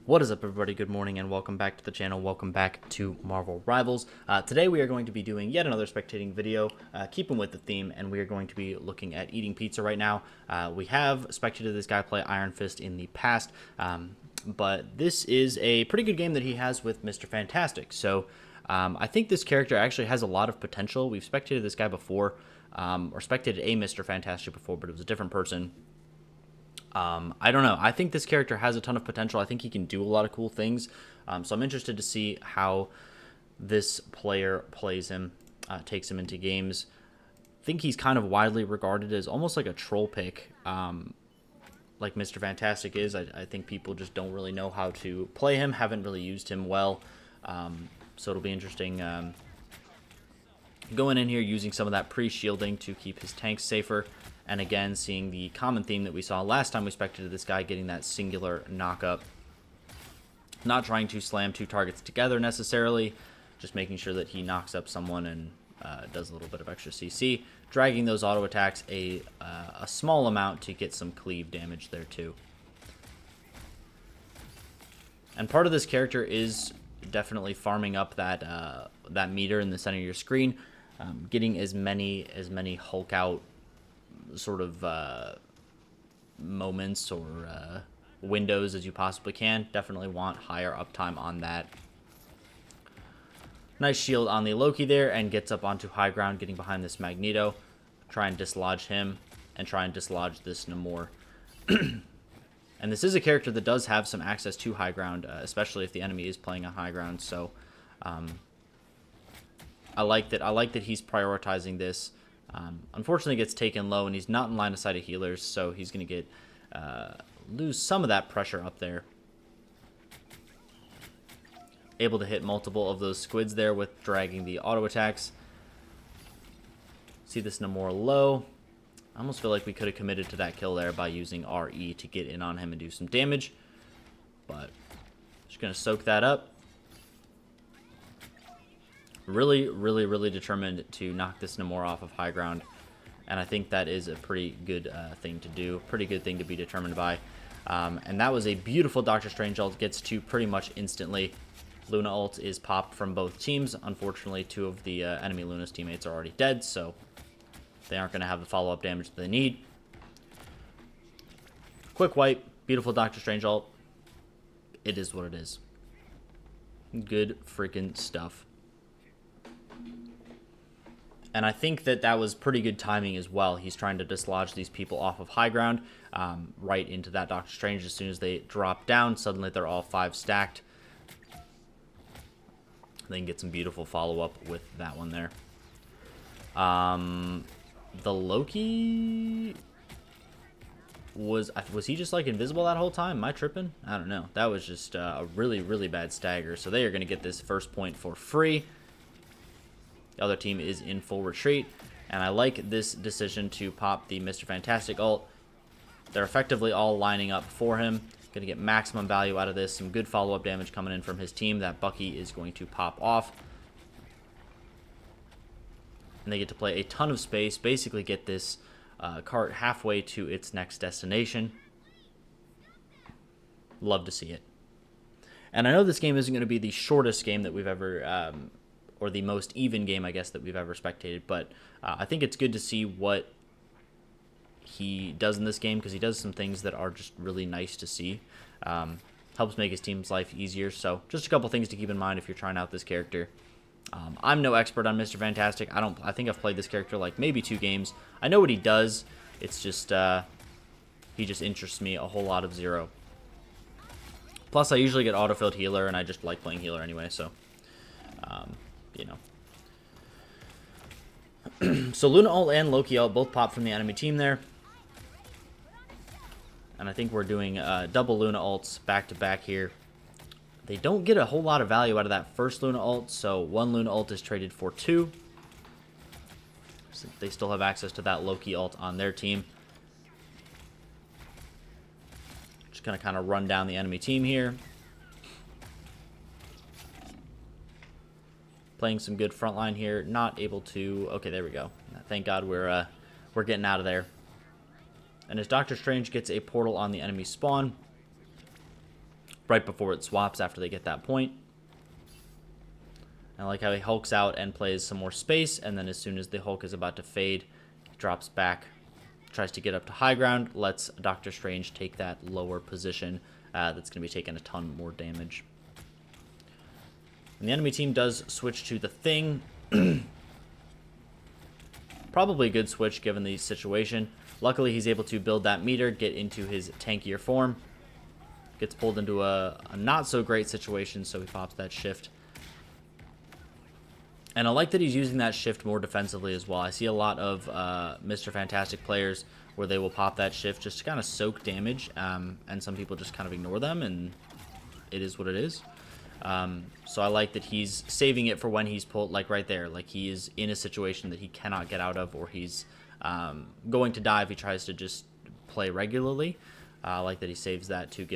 What is up, everybody? Good morning and welcome back to the channel. Welcome back to Marvel Rivals. Today we are going to be doing yet another spectating video, keeping with the theme, and we are going to be looking at eating pizza right now. We have spectated this guy play Iron Fist in the past, but this is a pretty good game that he has with Mr. Fantastic. So I think this character actually has a lot of potential. We've spectated this guy before, or spectated a Mr. Fantastic before, but it was a different person. I don't know. I think this character has a ton of potential. I think he can do a lot of cool things. So I'm interested to see how this player plays him, takes him into games. I think he's kind of widely regarded as almost like a troll pick, like Mr. Fantastic is. I think people just don't really know how to play him, haven't really used him well. So it'll be interesting going in here using some of that pre-shielding to keep his tanks safer. And again, seeing the common theme that we saw last time we spectated this guy, getting that singular knock-up. Not trying to slam two targets together necessarily, just making sure that he knocks up someone and does a little bit of extra CC. Dragging those auto attacks a small amount to get some cleave damage there too. And part of this character is definitely farming up that that meter in the center of your screen, getting as many Hulk out sort of moments or windows as you possibly can. Definitely want higher uptime on that. Nice shield on the Loki there, and gets up onto high ground, getting behind this Magneto. Try and dislodge him, and try and dislodge this Namor. And this is a character that does have some access to high ground, especially if the enemy is playing on high ground. So I like that. I like that he's prioritizing this. Unfortunately, gets taken low, and he's not in line of sight of healers, so he's going to get lose some of that pressure up there. Able to hit multiple of those squids there with dragging the auto attacks. See this Namor low. I almost feel like we could have committed to that kill there by using RE to get in on him and do some damage. But just going to soak that up. Really determined to knock this Namor off of high ground. And I think that is a pretty good thing to do. Pretty good thing to be determined by. And that was a beautiful Doctor Strange ult. Gets to pretty much instantly. Luna ult is popped from both teams. Unfortunately, two of the enemy Luna's teammates are already dead, so they aren't going to have the follow-up damage that they need. Quick wipe. Beautiful Doctor Strange ult. It is what it is. Good freaking stuff. And I think that that was pretty good timing as well. He's trying to dislodge these people off of high ground, right into that Doctor Strange. As soon as they drop down, suddenly they're all 5 stacked. Then get some beautiful follow-up with that one there. The Loki was he just like invisible that whole time? Am I tripping? I don't know. That was just a really bad stagger. So they are going to get this first point for free. The other team is in full retreat, and I like this decision to pop the Mr. Fantastic ult. They're effectively all lining up for him. Going to get maximum value out of this. Some good follow-up damage coming in from his team. That Bucky is going to pop off. And they get to play a ton of space. Basically get this cart halfway to its next destination. Love to see it. And I know this game isn't going to be the shortest game that we've ever... or the most even game, I guess, that we've ever spectated. But I think it's good to see what he does in this game, because he does some things that are just really nice to see. Helps make his team's life easier. So just a couple things to keep in mind if you're trying out this character. I'm no expert on Mr. Fantastic. I think I've played this character like maybe 2 games. I know what he does. It's just he just interests me a whole lot of zero. Plus, I usually get autofilled healer, and I just like playing healer anyway. So you know. So Luna ult and Loki ult both pop from the enemy team there. And I think we're doing double Luna ults back to back here. They don't get a whole lot of value out of that first Luna ult, so 1 Luna ult is traded for 2. So they still have access to that Loki ult on their team. Just going to kind of run down the enemy team here. Playing some good frontline here. Not able to... Okay, there we go. Thank God we're getting out of there. And as Doctor Strange gets a portal on the enemy spawn, right before it swaps after they get that point. I like how he hulks out and plays some more space, and then as soon as the Hulk is about to fade, he drops back, tries to get up to high ground, lets Doctor Strange take that lower position that's going to be taking a ton more damage. And the enemy team does switch to the Thing. Probably a good switch given the situation. Luckily, he's able to build that meter, get into his tankier form. Gets pulled into a not-so-great situation, so he pops that shift. And I like that he's using that shift more defensively as well. I see a lot of Mr. Fantastic players where they will pop that shift just to kind of soak damage, and some people just kind of ignore them, and it is what it is. So I like that he's saving it for when he's pulled, like right there, like he is in a situation that he cannot get out of, or he's going to die if he tries to just play regularly. I like that he saves that to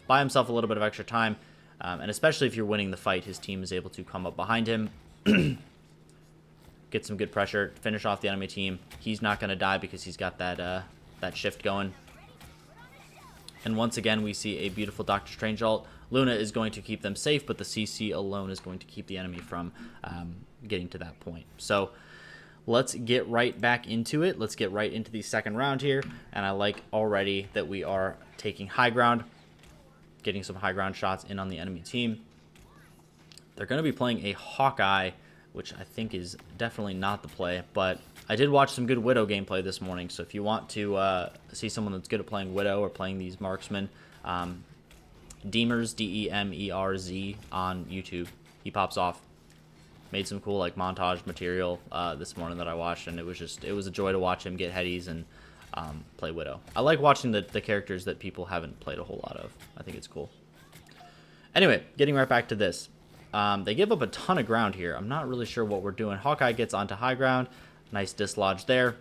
buy himself a little bit of extra time, and especially if you're winning the fight, his team is able to come up behind him, get some good pressure, finish off the enemy team. He's not going to die because he's got that shift going. And once again, we see a beautiful Doctor Strange ult. Luna is going to keep them safe, but the CC alone is going to keep the enemy from getting to that point. So let's get right back into it. Let's get right into the second round here. And I like already that we are taking high ground, getting some high ground shots in on the enemy team. They're going to be playing a Hawkeye, which I think is definitely not the play, but I did watch some good Widow gameplay this morning, so if you want to see someone that's good at playing Widow or playing these marksmen, Demerz, D-E-M-E-R-Z on YouTube. He pops off. Made some cool like montage material this morning that I watched, and it was a joy to watch him get headies and play Widow. I like watching the characters that people haven't played a whole lot of. I think it's cool. Anyway, getting right back to this. They give up a ton of ground here. I'm not really sure what we're doing. Hawkeye gets onto high ground. Nice dislodge there.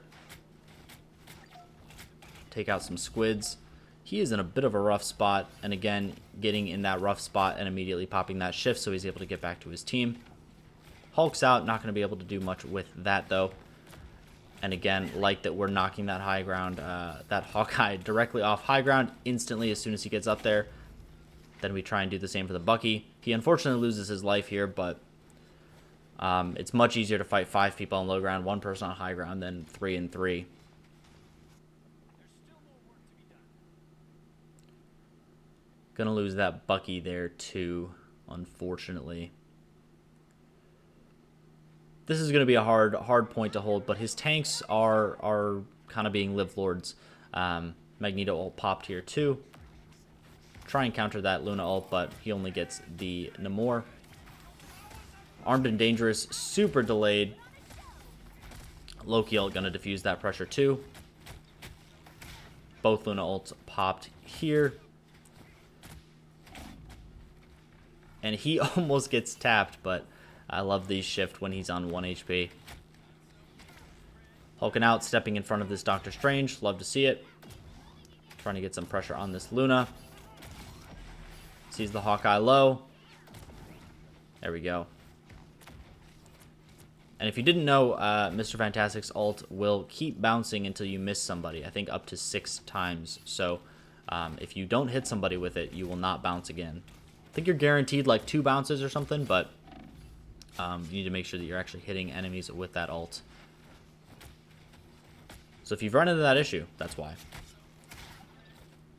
Take out some squids. He is in a bit of a rough spot, and again, getting in that rough spot and immediately popping that shift so he's able to get back to his team. Hulk's out, not going to be able to do much with that, though. And again, like that we're knocking that high ground, that Hawkeye directly off high ground instantly as soon as he gets up there. Then we try and do the same for the Bucky. He unfortunately loses his life here, but it's much easier to fight 5 people on low ground, 1 person on high ground, than 3 and 3. Gonna lose that Bucky there too, unfortunately. This is gonna be a hard point to hold, but his tanks are kind of being live lords. Magneto ult popped here too. Try and counter that Luna ult, but he only gets the Namor. Armed and Dangerous, super delayed. Loki ult gonna defuse that pressure too. Both Luna ults popped here. And he almost gets tapped, but I love the shift when he's on 1 HP. Hulking out, stepping in front of this Doctor Strange. Love to see it. Trying to get some pressure on this Luna. Sees the Hawkeye low. There we go. And if you didn't know, Mr. Fantastic's ult will keep bouncing until you miss somebody. I think up to 6 times. So if you don't hit somebody with it, you will not bounce again. I think you're guaranteed like 2 bounces or something, but you need to make sure that you're actually hitting enemies with that ult. So if you've run into that issue, that's why.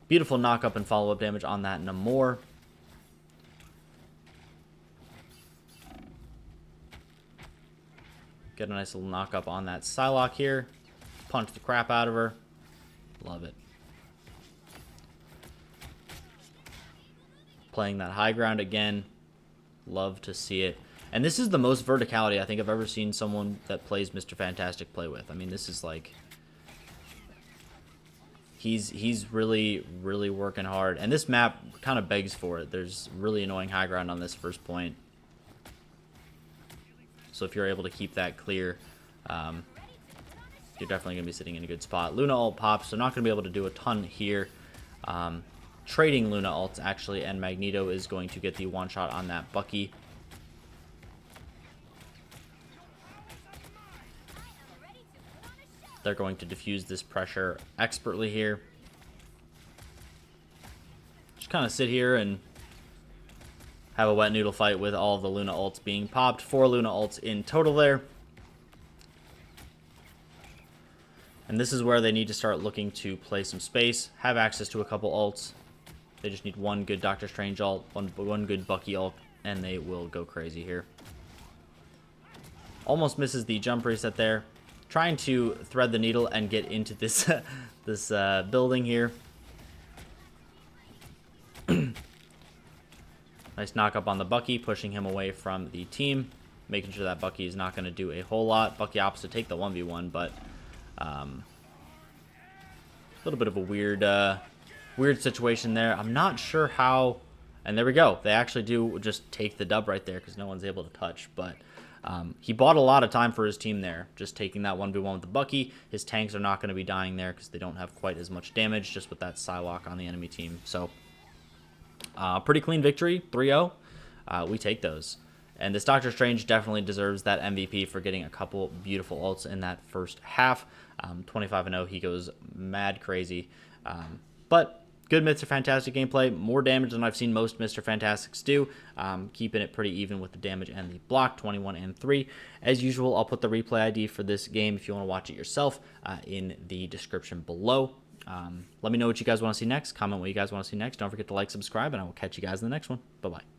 Beautiful knock-up and follow-up damage on that Namor. Get a nice little knock-up on that Psylocke here. Punch the crap out of her. Love it. Playing that high ground again. Love to see it. And this is the most verticality I think I've ever seen someone that plays Mr. Fantastic play with. I mean, this is like... He's really, really working hard. And this map kind of begs for it. There's really annoying high ground on this first point. So if you're able to keep that clear, you're definitely going to be sitting in a good spot. Luna ult pops, so not going to be able to do a ton here. Trading Luna ults, actually, and Magneto is going to get the one-shot on that Bucky. They're going to diffuse this pressure expertly here. Just kind of sit here and have a wet noodle fight with all of the Luna ults being popped. 4 Luna ults in total there. And this is where they need to start looking to play some space, have access to a couple ults. They just need one good Doctor Strange ult, one good Bucky ult, and they will go crazy here. Almost misses the jump reset there. Trying to thread the needle and get into this this building here. Nice knock up on the Bucky, pushing him away from the team, making sure that Bucky is not going to do a whole lot. Bucky opts to take the 1v1, but a little bit of a weird situation there. I'm not sure how, and there we go. They actually do just take the dub right there because no one's able to touch, but he bought a lot of time for his team there, just taking that 1v1 with the Bucky. His tanks are not going to be dying there because they don't have quite as much damage just with that Psylocke on the enemy team. So pretty clean victory, 3-0. We take those. And this Doctor Strange definitely deserves that MVP for getting a couple beautiful ults in that first half. 25-0, he goes mad crazy. But good Mr. Fantastic gameplay. More damage than I've seen most Mr. Fantastics do. Keeping it pretty even with the damage and the block, 21-3. As usual, I'll put the replay ID for this game if you want to watch it yourself in the description below. Let me know what you guys want to see next. Comment what you guys want to see next. Don't forget to like, subscribe, and I will catch you guys in the next one. Bye-bye.